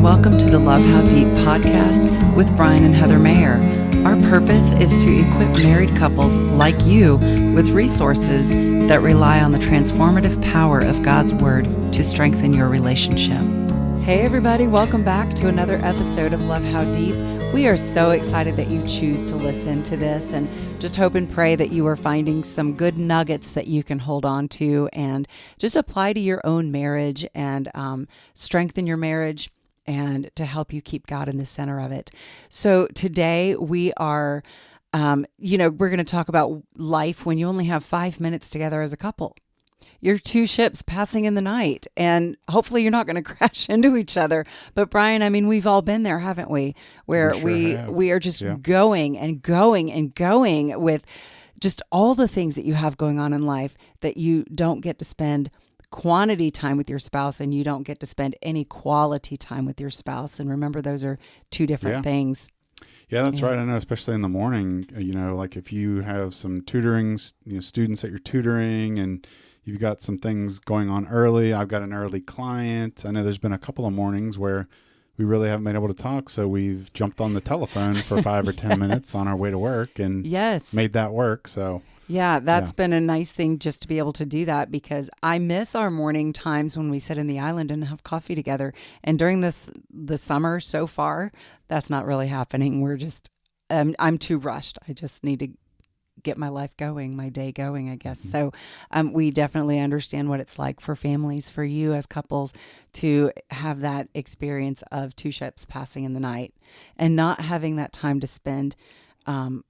welcome to the Love How Deep podcast with Brian and Heather Mayer. Our purpose is to equip married couples like you with resources that rely on the transformative power of God's Word to strengthen your relationship. Hey everybody, welcome back to another episode of Love How Deep. We are so excited that you choose to listen to this, and just hope and pray that you are finding some good nuggets that you can hold on to and just apply to your own marriage and strengthen your marriage and to help you keep God in the center of it. So today we are, we're going to talk about life when you only have 5 minutes together as a couple. You're two ships passing in the night, and hopefully you're not going to crash into each other. But Brian, I mean, we've all been there, haven't we? Where we are just going and going and going with just all the things that you have going on in life that you don't get to spend quantity time with your spouse, and you don't get to spend any quality time with your spouse. And remember, those are two different things. Yeah, that's right. I know, especially in the morning, like if you have some tutoring, students that you're tutoring and you've got some things going on early. I've got an early client. I know there's been a couple of mornings where we really haven't been able to talk, so we've jumped on the telephone for 5 or 10 minutes on our way to work and made that work. So yeah, that's been a nice thing just to be able to do that, because I miss our morning times when we sit in the island and have coffee together. And during the summer so far, that's not really happening. We're just, I'm too rushed. I just need to get my life going, my day going, I guess. So we definitely understand what it's like for families, for you as couples, to have that experience of two ships passing in the night and not having that time to spend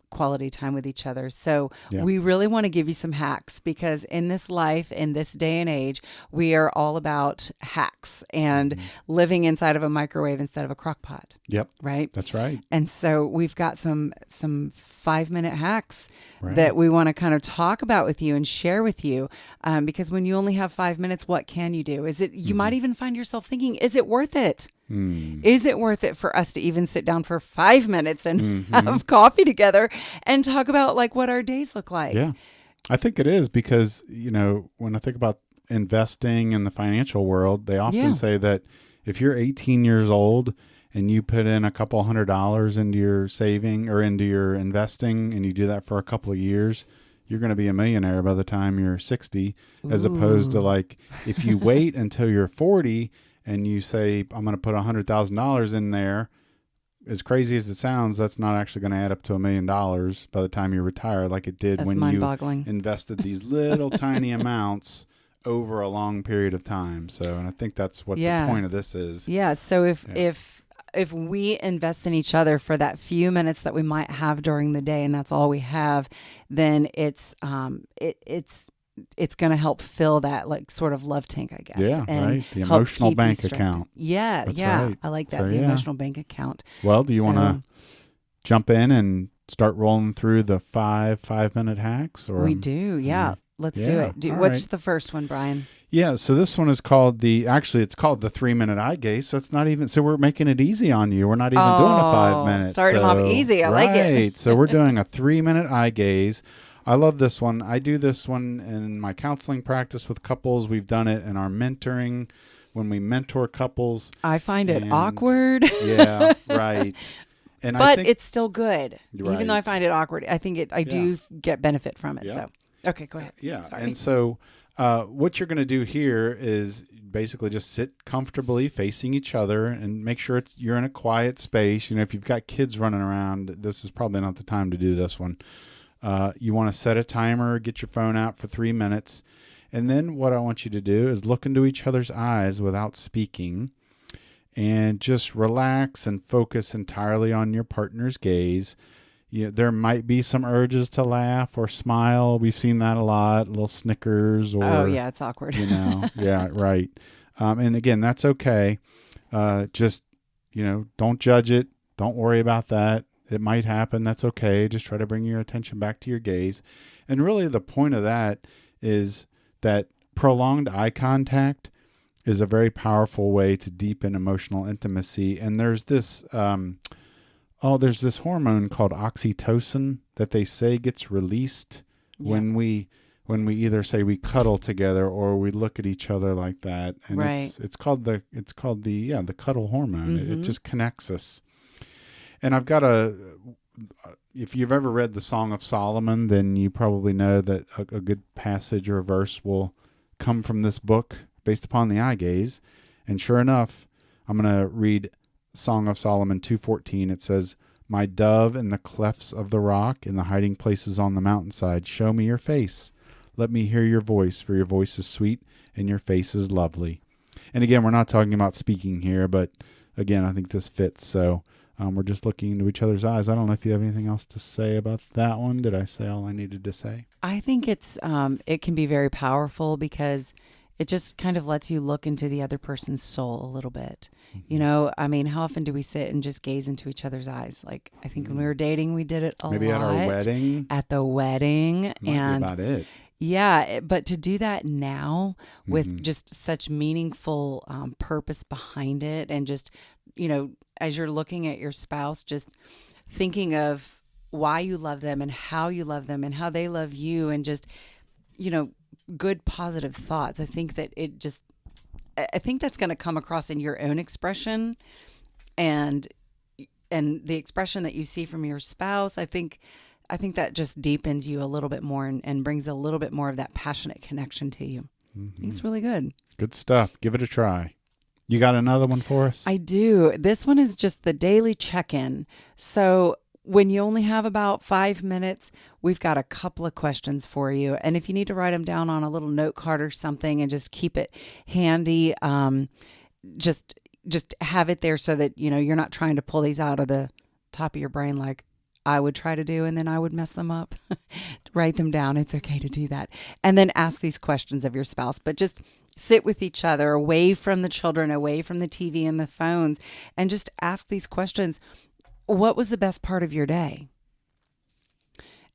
quality time with each other. So we really want to give you some hacks, because in this life, in this day and age, we are all about hacks and living inside of a microwave instead of a crock pot. Yep. Right? That's right. And so we've got some 5-minute hacks that we want to kind of talk about with you and share with you, because when you only have 5 minutes, what can you do? You might even find yourself thinking, is it worth it? Is it worth it for us to even sit down for 5 minutes and have coffee together and talk about like what our days look like? Yeah, I think it is, because, when I think about investing in the financial world, they often say that if you're 18 years old and you put in a couple $100 into your saving or into your investing, and you do that for a couple of years, you're going to be a millionaire by the time you're 60, as opposed to like if you wait until you're 40 and you say, I'm going to put $100,000 in there. As crazy as it sounds, that's not actually going to add up to $1 million by the time you retire, like it did when you invested these little tiny amounts over a long period of time. So, and I think that's what the point of this is. Yeah. So if we invest in each other for that few minutes that we might have during the day, and that's all we have, then it's going to help fill that like sort of love tank, I guess. Yeah, and right. The emotional bank account. Yeah, That's yeah. right. I like that. So, the emotional bank account. Well, do you want to jump in and start rolling through the 5-minute hacks? Or we do, yeah. Let's do it. What's the first one, Brian? Yeah, so this one is called it's called the 3-minute eye gaze. So it's not even, so we're making it easy on you. We're not even doing a 5 minutes. Starting off easy. I like it. Right. So we're doing a 3-minute eye gaze. I love this one. I do this one in my counseling practice with couples. We've done it in our mentoring when we mentor couples. I find it awkward. Yeah, right. But I think it's still good. Right. Even though I find it awkward, I think I do get benefit from it. Yeah. So, okay, go ahead. Yeah. Sorry. And so what you're going to do here is basically just sit comfortably facing each other and make sure you're in a quiet space. If you've got kids running around, this is probably not the time to do this one. You want to set a timer, get your phone out for 3 minutes. And then what I want you to do is look into each other's eyes without speaking and just relax and focus entirely on your partner's gaze. There might be some urges to laugh or smile. We've seen that a lot, little snickers or... Oh, yeah, it's awkward. Yeah, right. And again, that's okay. Just, don't judge it. Don't worry about that. It might happen. That's okay. Just try to bring your attention back to your gaze. And really the point of that is that prolonged eye contact is a very powerful way to deepen emotional intimacy. And there's this hormone called oxytocin that they say gets released when we when we either say we cuddle together or we look at each other like that. And Right. it's called the the cuddle hormone. It Mm-hmm. just connects us. And I've got if you've ever read the Song of Solomon, then you probably know that a good passage or a verse will come from this book based upon the eye gaze. And sure enough, I'm going to read Song of Solomon 2:14. It says, "My dove in the clefts of the rock, in the hiding places on the mountainside, show me your face. Let me hear your voice, for your voice is sweet and your face is lovely." And again, we're not talking about speaking here, but again, I think this fits. So we're just looking into each other's eyes. I don't know if you have anything else to say about that one. Did I say all I needed to say? I think it can be very powerful because it just kind of lets you look into the other person's soul a little bit. Mm-hmm. I mean, how often do we sit and just gaze into each other's eyes? Like, I think when we were dating, we did it a lot. Maybe at our wedding. At the wedding. Might be about it. Yeah, but to do that now with Mm-hmm. just such meaningful purpose behind it, and just, as you're looking at your spouse, just thinking of why you love them and how you love them and how they love you, and just, good positive thoughts. I think that's going to come across in your own expression, and the expression that you see from your spouse. I think that just deepens you a little bit more, and brings a little bit more of that passionate connection to you. Mm-hmm. I think it's really good. Good stuff. Give it a try. You got another one for us? I do. This one is just the daily check-in. So when you only have about 5 minutes, we've got a couple of questions for you. And if you need to write them down on a little note card or something and just keep it handy, just have it there so that, you're not trying to pull these out of the top of your brain like I would try to do, and then I would mess them up. Write them down. It's okay to do that. And then ask these questions of your spouse, but just sit with each other, away from the children, away from the TV and the phones, and just ask these questions. What was the best part of your day?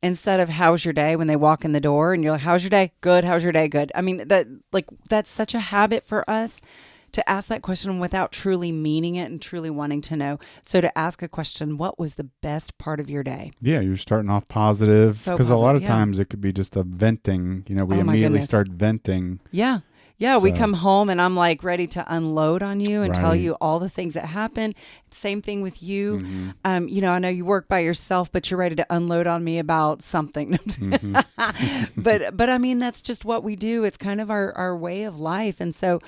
Instead of how's your day when they walk in the door and you're like, how's your day? Good. How's your day? Good. I mean, that's such a habit for us to ask that question without truly meaning it and truly wanting to know. So to ask a question, what was the best part of your day? Yeah, you're starting off positive, So because a lot of positive, times it could be just a venting. We Oh, my immediately goodness. start venting. Yeah. Yeah, we So- come home and I'm like ready to unload on you and tell Right. you all the things that happen. Same thing with you. Mm-hmm. I know you work by yourself, but you're ready to unload on me about something. Mm-hmm. But I mean, that's just what we do. It's kind of our way of life. And so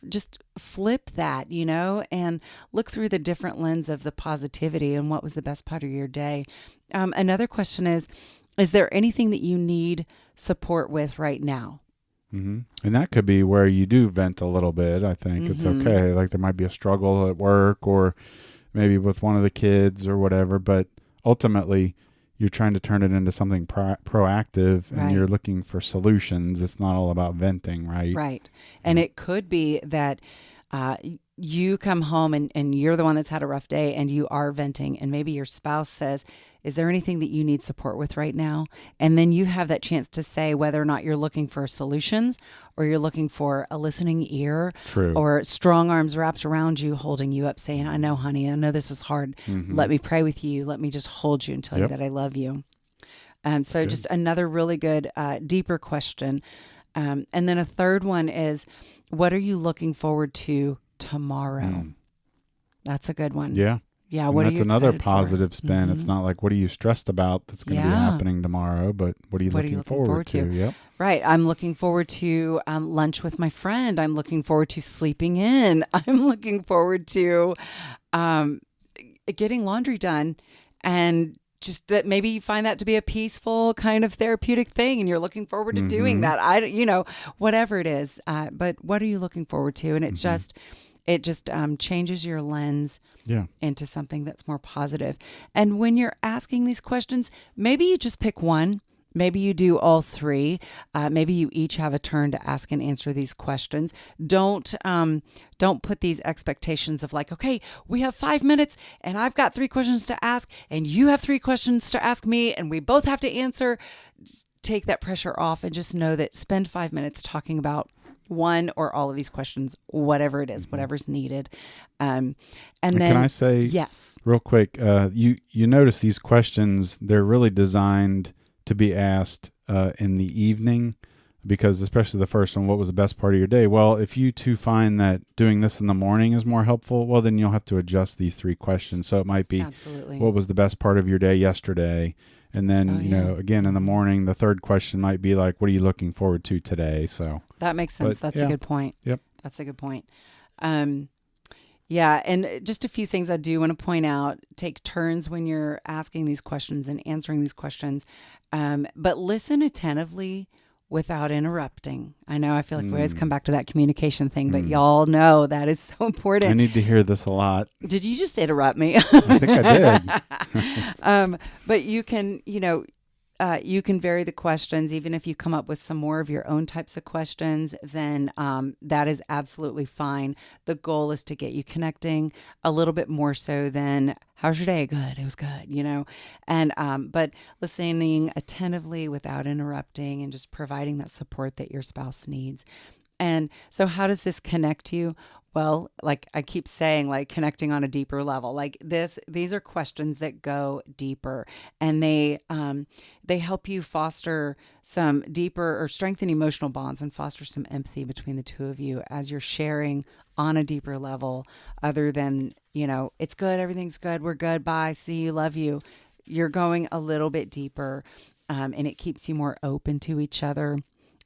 just flip that, and look through the different lens of the positivity and what was the best part of your day. Another question is there anything that you need support with right now? Mm-hmm. And that could be where you do vent a little bit. I think it's Mhm. okay. Like there might be a struggle at work or maybe with one of the kids or whatever, but ultimately you're trying to turn it into something proactive, and Right. you're looking for solutions. It's not all about venting, right? Right. And it could be that you come home and you're the one that's had a rough day and you are venting, and maybe your spouse says, is there anything that you need support with right now? And then you have that chance to say whether or not you're looking for solutions or you're looking for a listening ear. True. Or strong arms wrapped around you, holding you up, saying, I know, honey, I know this is hard. Mhm. Let me pray with you. Let me just hold you and tell Yep. you that I love you. So Good. just another really good, deeper question. And then a third one is, what are you looking forward to tomorrow? Mm. That's a good one. Yeah. Yeah. And What that's are you another excited for? positive spin. It's Mhm. not like, what are you stressed about that's going to be Yeah. happening tomorrow, but what are you looking forward to? Yep. Right. I'm looking forward to lunch with my friend. I'm looking forward to sleeping in. I'm looking forward to getting laundry done, and just that maybe you find that to be a peaceful kind of therapeutic thing, and you're looking forward to doing Mhm. that. Whatever it is. But what are you looking forward to? And it's Mhm. it just changes your lens Yeah. into something that's more positive. And when you're asking these questions, maybe you just pick one. Maybe you do all three. Maybe you each have a turn to ask and answer these questions. Don't put these expectations of like, okay, we have 5 minutes and I've got 3 questions to ask and you have 3 questions to ask me and we both have to answer. Just take that pressure off and just know that spend 5 minutes talking about one or all of these questions, whatever it is, whatever's needed. And then, can I say yes, real quick, you notice these questions, they're really designed to be asked in the evening because especially the first one, what was the best part of your day? Well, if you two find that doing this in the morning is more helpful, well, then you'll have to adjust these 3 questions. So it might be, absolutely, what was the best part of your day yesterday? And then, again, in the morning, the third question might be like, what are you looking forward to today? So that makes sense. That's a good point. Yep. That's a good point. Yeah. And just a few things I do want to point out. Take turns when you're asking these questions and answering these questions. But listen attentively without interrupting. I know I feel like we always come back to that communication thing, but y'all know that is so important. I need to hear this a lot. Did you just interrupt me? I think I did. But you can, you can vary the questions. Even if you come up with some more of your own types of questions, then that is absolutely fine. The goal is to get you connecting a little bit more so than, how's your day? Good. It was good, and, but listening attentively without interrupting and just providing that support that your spouse needs. And so how does this connect you? Well, like I keep saying, like connecting on a deeper level, like these are questions that go deeper, and they help you foster some deeper or strengthen emotional bonds and foster some empathy between the two of you as you're sharing on a deeper level, other than, it's good, everything's good, we're good, bye, see you, love you. You're going a little bit deeper, and it keeps you more open to each other.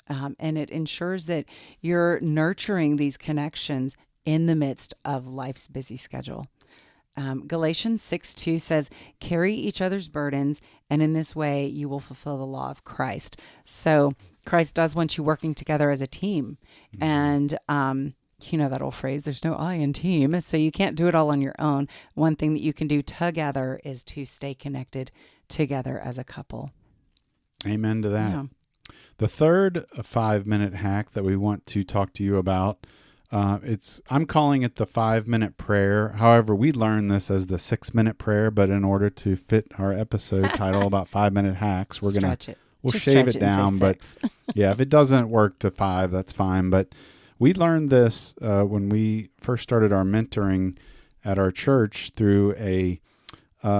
And it ensures that you're nurturing these connections in the midst of life's busy schedule. Galatians 6:2 says, carry each other's burdens, and in this way you will fulfill the law of Christ. So Christ does want you working together as a team. And that old phrase, there's no I in team. So you can't do it all on your own. One thing that you can do together is to stay connected together as a couple. Amen to that. Yeah. The third 5-minute hack that we want to talk to you about, I'm calling it the 5-minute prayer. However, we learned this as the 6-minute prayer, but in order to fit our episode title about 5-minute hacks, we'll shave it down. But yeah, if it doesn't work to 5, that's fine. But we learned this when we first started our mentoring at our church through a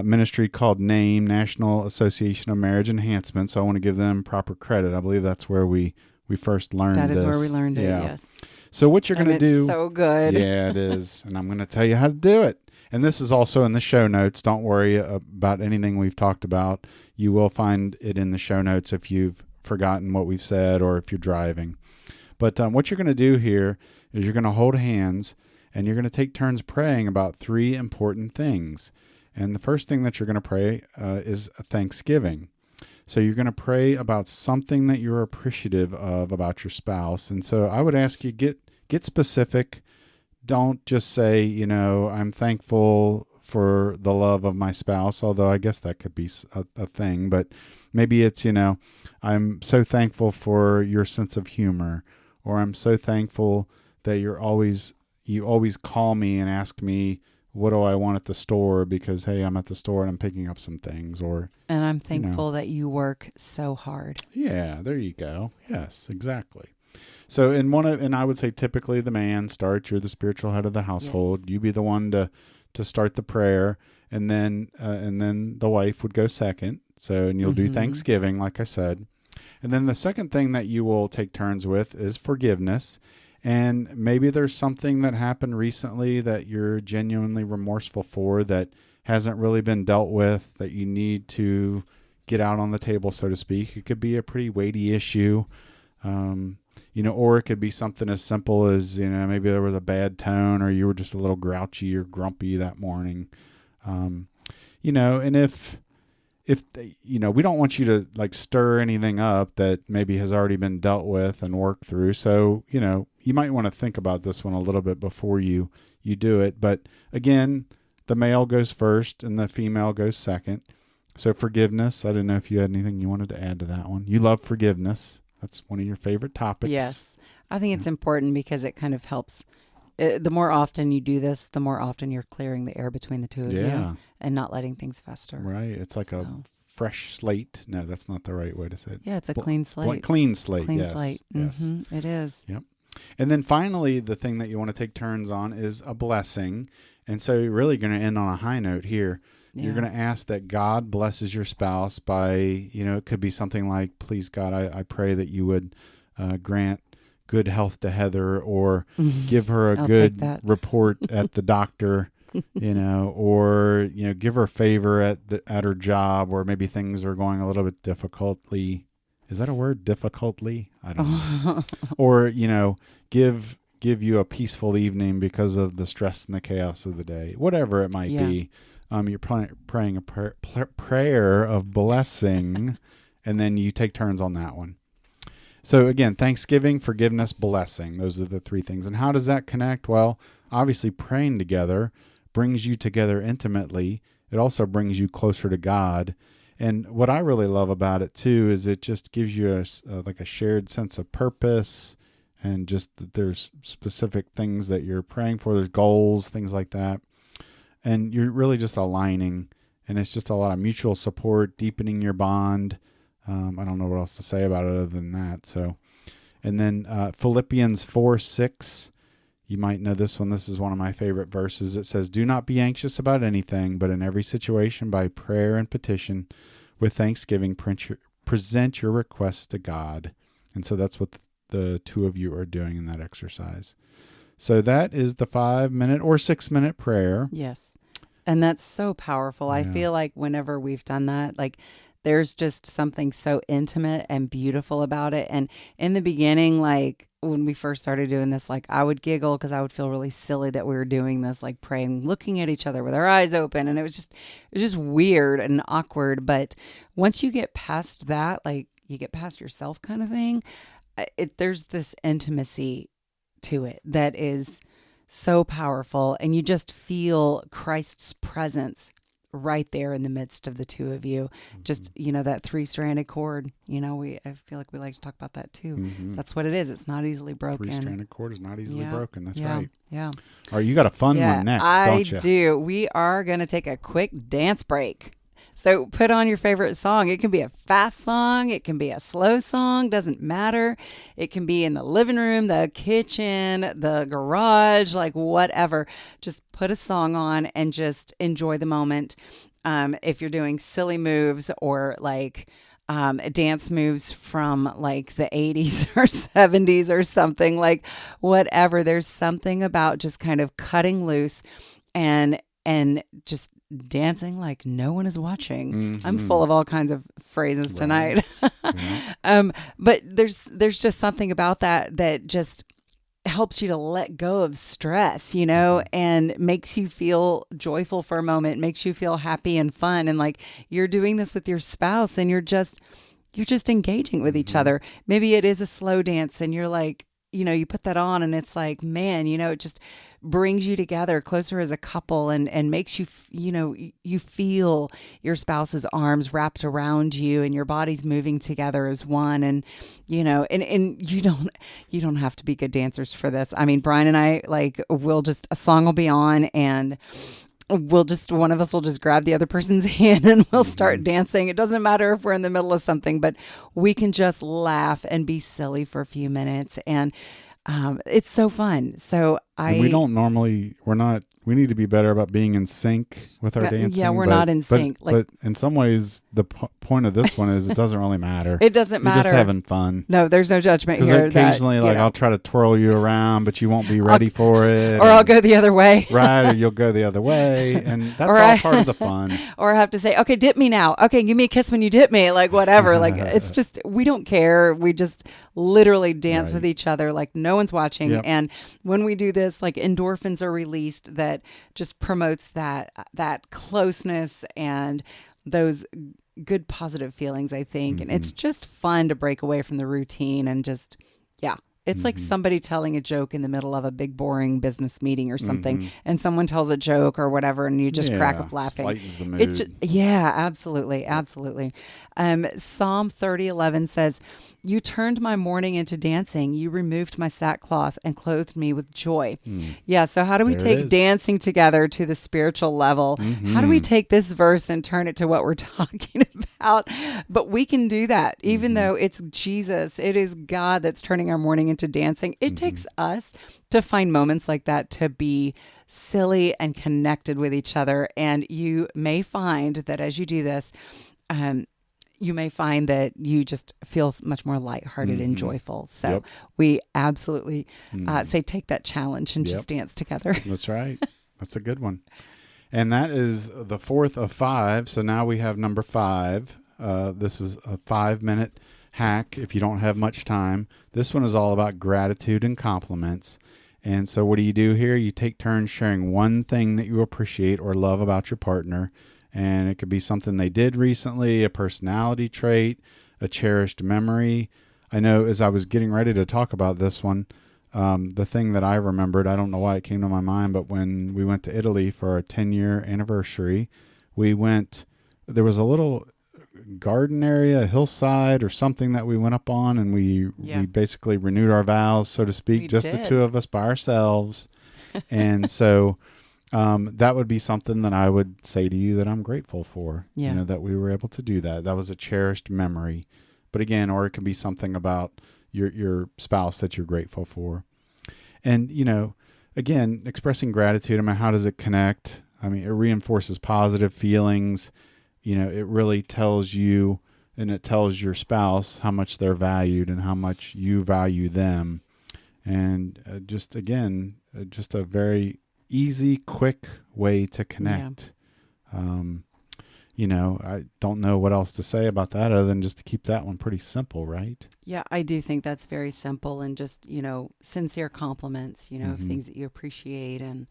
ministry called NAME, National Association of Marriage Enhancement. So I want to give them proper credit. I believe that's where we first learned this. That is where we learned it, yes. So what you're going to do... so good. Yeah, it is. And I'm going to tell you how to do it. And this is also in the show notes. Don't worry about anything we've talked about. You will find it in the show notes if you've forgotten what we've said or if you're driving. But what you're going to do here is you're going to hold hands and you're going to take turns praying about 3 important things. And the first thing that you're going to pray is a thanksgiving. So you're going to pray about something that you're appreciative of about your spouse. And so I would ask you, get specific. Don't just say, I'm thankful for the love of my spouse, although I guess that could be a thing. But maybe it's, I'm so thankful for your sense of humor, or I'm so thankful that you always call me and ask me, what do I want at the store? Because, hey, I'm at the store and I'm picking up some things. And I'm thankful that you work so hard. Yeah, there you go. Yes, exactly. So and I would say typically the man starts, you're the spiritual head of the household. Yes. You be the one to start the prayer, and then the wife would go second. So, and you'll do Thanksgiving, like I said. And then the second thing that you will take turns with is forgiveness. And maybe there's something that happened recently that you're genuinely remorseful for that hasn't really been dealt with, that you need to get out on the table, so to speak. It could be a pretty weighty issue, or it could be something as simple as, maybe there was a bad tone or you were just a little grouchy or grumpy that morning. And if we don't want you to like stir anything up that maybe has already been dealt with and worked through. So, you might want to think about this one a little bit before you do it. But again, the male goes first and the female goes second. So forgiveness, I didn't know if you had anything you wanted to add to that one. You love forgiveness. That's one of your favorite topics. Yes. I think it's important because it kind of helps. The more often you do this, the more often you're clearing the air between the two of you and not letting things fester. Right. It's like a fresh slate. No, that's not the right way to say it. Yeah, it's a clean slate. Clean slate. Clean yes. slate. Yes. Mm-hmm. It is. Yep. And then finally, the thing that you want to take turns on is a blessing. And so you're really going to end on a high note here. Yeah. You're going to ask that God blesses your spouse by, it could be something like, please God, I pray that you would grant good health to Heather, or Mhm. give her a I'll good take that. report at the doctor, or, give her a favor at her job, or maybe things are going a little bit difficultly. Is that a word? Difficultly? I don't know. Or, give you a peaceful evening because of the stress and the chaos of the day, whatever it might be. You're praying a prayer of blessing, and then you take turns on that one. So again, thanksgiving, forgiveness, blessing. Those are the three things. And how does that connect? Well, obviously praying together brings you together intimately. It also brings you closer to God. And what I really love about it too is it just gives you a shared sense of purpose, and just that there's specific things that you're praying for. There's goals, things like that. And you're really just aligning, and it's just a lot of mutual support, deepening your bond. I don't know what else to say about it other than that. So, and then Philippians 4:6, you might know this one. This is one of my favorite verses. It says, "Do not be anxious about anything, but in every situation by prayer and petition with thanksgiving, present your requests to God." And so that's what the two of you are doing in that exercise. So that is the 5-minute or 6-minute prayer. Yes. And that's so powerful. I Yeah. feel like whenever we've done that, like there's just something so intimate and beautiful about it. And in the beginning, like when we first started doing this, like I would giggle because I would feel really silly that we were doing this, like praying, looking at each other with our eyes open. And it was just weird and awkward. But once you get past that, like you get past yourself kind of thing, there's this intimacy to it that is so powerful, and you just feel Christ's presence right there in the midst of the two of you. Mm-hmm. Just, that 3-stranded cord, I feel like we like to talk about that too. Mm-hmm. That's what it is. It's not easily broken. 3-stranded cord is not easily broken. That's right. Yeah. All right, you got a fun one next, don't you? I do. We are going to take a quick dance break. So put on your favorite song. It can be a fast song. It can be a slow song. Doesn't matter. It can be in the living room, the kitchen, the garage, like whatever. Just put a song on and just enjoy the moment. If you're doing silly moves or like dance moves from like the 80s or 70s or something, like whatever, there's something about just kind of cutting loose and just dancing like no one is watching. Mm-hmm. I'm full of all kinds of phrases tonight. Yeah. But there's just something about that just helps you to let go of stress, and makes you feel joyful for a moment, makes you feel happy and fun. And like you're doing this with your spouse and you're just engaging with each other. Maybe it is a slow dance and you're like, you put that on and it's like, man, it just brings you together closer as a couple and makes you, you feel your spouse's arms wrapped around you and your body's moving together as one. And, and you don't have to be good dancers for this. I mean, Brian and I, like, a song will be on and one of us will just grab the other person's hand and we'll start dancing. It doesn't matter if we're in the middle of something, but we can just laugh and be silly for a few minutes. And it's so fun. So we need to be better about being in sync with our dancing. Yeah, we're not in sync. But in some ways, the point of this one is it doesn't really matter. It doesn't matter. You're just having fun. No, there's no judgment here. Occasionally, I'll try to twirl you around, but you won't be ready for it. Or I'll go the other way. Right, or you'll go the other way. And that's all part of the fun. Or I have to say, okay, dip me now. Okay, give me a kiss when you dip me. Like, whatever. Like, it's just, we don't care. We just literally dance with each other like no one's watching. Yep. And when we do this, like endorphins are released that just promotes that closeness and those good positive feelings, I think. And it's just fun to break away from the routine and just, it's like somebody telling a joke in the middle of a big boring business meeting or something, and someone tells a joke or whatever, and you just crack up laughing. Lightens the mood. It's just, absolutely. Psalm 30:11 says, "You turned my mourning into dancing. You removed my sackcloth and clothed me with joy." Yeah. So how do we take dancing together to the spiritual level? How do we take this verse and turn it to what we're talking about? But we can do that, even though it's Jesus. It is God that's turning our mourning into dancing. It takes us to find moments like that to be silly and connected with each other. And you may find that as you do this, you may find that you just feel much more lighthearted and joyful. So Yep. we absolutely say take that challenge and just dance together. That's right. That's a good one. And that is the fourth of 5. So now we have number 5. This is a 5-minute hack if you don't have much time. This one is all about gratitude and compliments. And so what do you do here? You take turns sharing one thing that you appreciate or love about your partner. And it could be something they did recently, a personality trait, a cherished memory. I know as I was getting ready to talk about this one, the thing that I remembered, I don't know why it came to my mind, but when we went to Italy for our 10-year anniversary, there was a little garden area, a hillside or something that we went up on, and we basically renewed our vows, so to speak, the two of us by ourselves. And so that would be something that I would say to you that I'm grateful for, that we were able to do that. That was a cherished memory. But again, or it can be something about your spouse that you're grateful for. And, again, expressing gratitude, how does it connect? It reinforces positive feelings. It really tells you and it tells your spouse how much they're valued and how much you value them. And just a very easy, quick way to connect. I don't know what else to say about that other than just to keep that one pretty simple, right? Yeah, I do think that's very simple, and just, sincere compliments, of things that you appreciate and,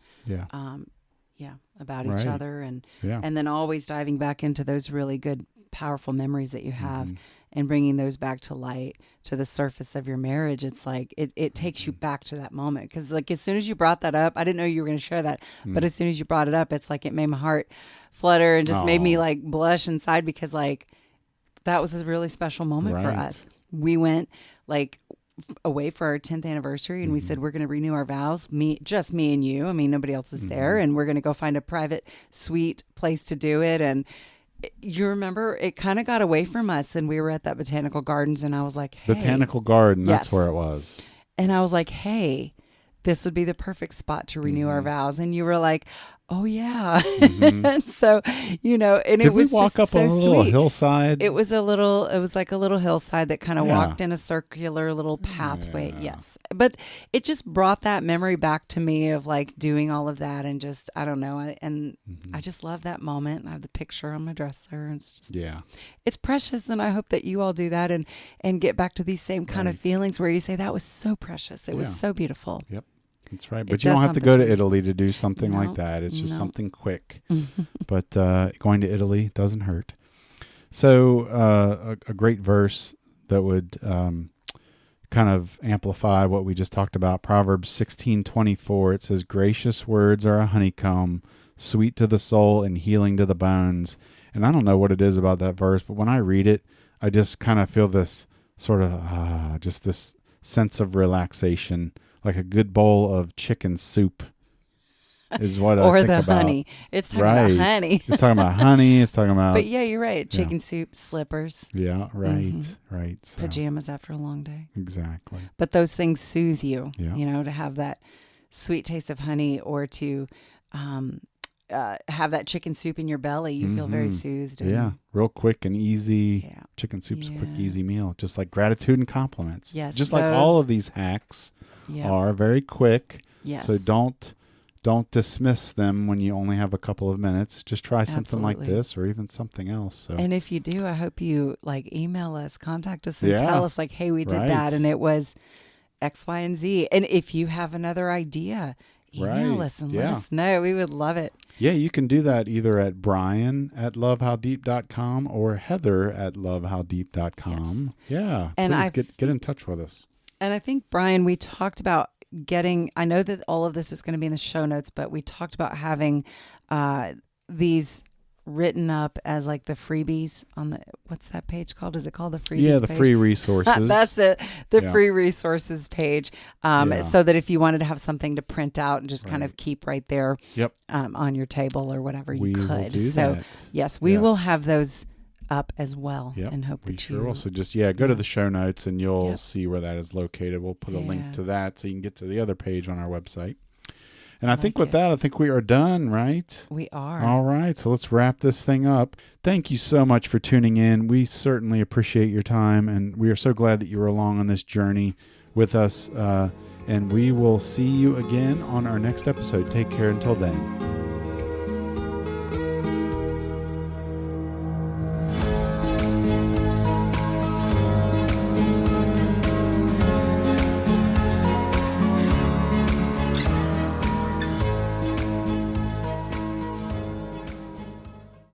about each other. And then always diving back into those really good, powerful memories that you have and bringing those back to light, to the surface of your marriage. It's like, it takes you back to that moment. Because like, as soon as you brought that up, I didn't know you were going to share that, but as soon as you brought it up, it's like, it made my heart flutter and just made me like blush inside, because like, that was a really special moment for us. We went like away for our 10th anniversary, and we said, we're going to renew our vows, just me and you. Nobody else is there. And we're going to go find a private suite place to do it. And you remember, it kind of got away from us, and we were at that botanical gardens, and I was like, hey. Botanical garden, that's where it was. And I was like, hey, this would be the perfect spot to renew our vows. And you were like, oh yeah. And so, and it was walk just up so a little sweet. Hillside? It was like a little hillside that kind of walked in a circular little pathway. Yeah. Yes. But it just brought that memory back to me of like doing all of that, and just, I don't know. And I just love that moment. I have the picture on my dresser, and it's just, it's precious. And I hope that you all do that and get back to these same kind of feelings where you say, that was so precious. It was so beautiful. Yep. That's right. But you don't have to go to Italy to do something like that. It's just something quick. But going to Italy doesn't hurt. So a great verse that would kind of amplify what we just talked about. Proverbs 16:24. It says, gracious words are a honeycomb, sweet to the soul and healing to the bones. And I don't know what it is about that verse, but when I read it, I just kind of feel this sort of just this sense of relaxation. Like a good bowl of chicken soup is what I think about. Or the honey. It's talking about honey. It's talking about honey. It's talking about... But yeah, you're right. Chicken soup, slippers. Yeah, right, right. So. Pajamas after a long day. Exactly. But those things soothe you, to have that sweet taste of honey, or to have that chicken soup in your belly. You feel very soothed. And, real quick and easy. Yeah. Chicken soup's a quick, easy meal. Just like gratitude and compliments. Yes. Just like all of these hacks are very quick. Yes. So don't dismiss them when you only have a couple of minutes. Just try something like this, or even something else. So. And if you do, I hope you email us, contact us, and tell us hey, we did that, and it was X, Y, and Z. And if you have another idea, email us and let us know. We would love it. Yeah, you can do that either at brian@lovehowdeep.com or heather@lovehowdeep.com. Yes. Yeah, and please get in touch with us. And I think, Brian, we talked about I know that all of this is going to be in the show notes, but we talked about having these written up as like the freebies on what's that page called? Is it called the freebies page? Yeah, the free resources. That's it. The free resources page. So that if you wanted to have something to print out and just kind of keep right there on your table or whatever, you could. Will do that. Yes, we will have those up as well, and hope that you will. So just go to the show notes and you'll see where that is located. We'll put a link to that so you can get to the other page on our website. And I think with that, I think we are done, right? We are. All right. So let's wrap this thing up. Thank you so much for tuning in. We certainly appreciate your time, and we are so glad that you were along on this journey with us. And we will see you again on our next episode. Take care until then.